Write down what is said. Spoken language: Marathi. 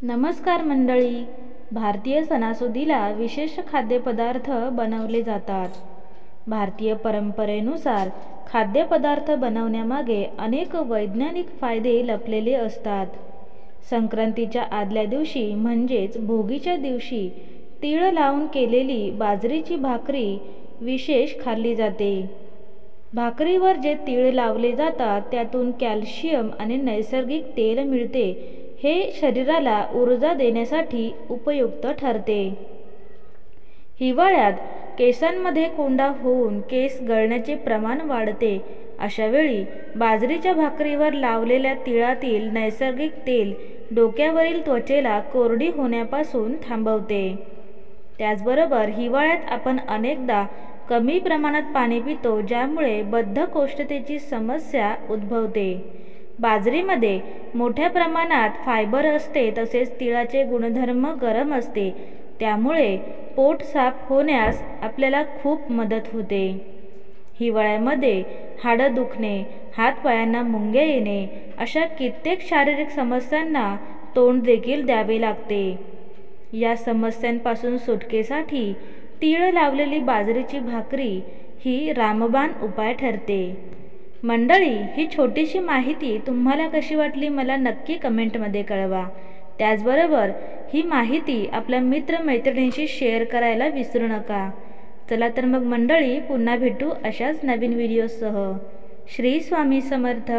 नमस्कार मंडळी. भारतीय सणासुदीला विशेष खाद्यपदार्थ बनवले जातात. भारतीय परंपरेनुसार खाद्यपदार्थ बनवण्यामागे अनेक वैज्ञानिक फायदे लपलेले असतात. संक्रांतीच्या आदल्या दिवशी म्हणजेच भोगीच्या दिवशी तीळ लावून केलेली बाजरीची भाकरी विशेष खाल्ली जाते. भाकरीवर जे तीळ लावले जातात त्यातून कॅल्शियम आणि नैसर्गिक तेल मिळते. हे शरीराला ऊर्जा देण्यासाठी उपयुक्त ठरते. हिवाळ्यात केसांमध्ये कोंडा होऊन केस गळण्याचे प्रमाण वाढते. अशा वेळी बाजरीच्या भाकरीवर लावलेल्या तिळातील नैसर्गिक तेल डोक्यावरील त्वचेला कोरडी होण्यापासून थांबवते. त्याचबरोबर हिवाळ्यात आपण अनेकदा कमी प्रमाणात पाणी पितो, ज्यामुळे बद्धकोष्ठतेची समस्या उद्भवते. बाजरीमध्ये मोठ्या प्रमाणात फायबर असते, तसेच तिळाचे गुणधर्म गरम असते, त्यामुळे पोट साफ होण्यास आपल्याला खूप मदत होते. हिवाळ्यामध्ये हाडं दुखणे, हातपायांना मुंग्या येणे अशा कित्येक शारीरिक समस्यांना तोंड देखील द्यावे लागते. या समस्यांपासून सुटकेसाठी तीळ लावलेली बाजरीची भाकरी ही रामबाण उपाय ठरते. मंडळी, ही छोटीशी माहिती तुम्हाला कशी वाटली मला नक्की कमेंटमध्ये कळवा. त्याचबरोबर ही माहिती आपल्या मित्रमैत्रिणींशी शेअर करायला विसरू नका. चला तर मग मंडळी, पुन्हा भेटू अशाच नवीन व्हिडिओसह. श्री स्वामी समर्थ.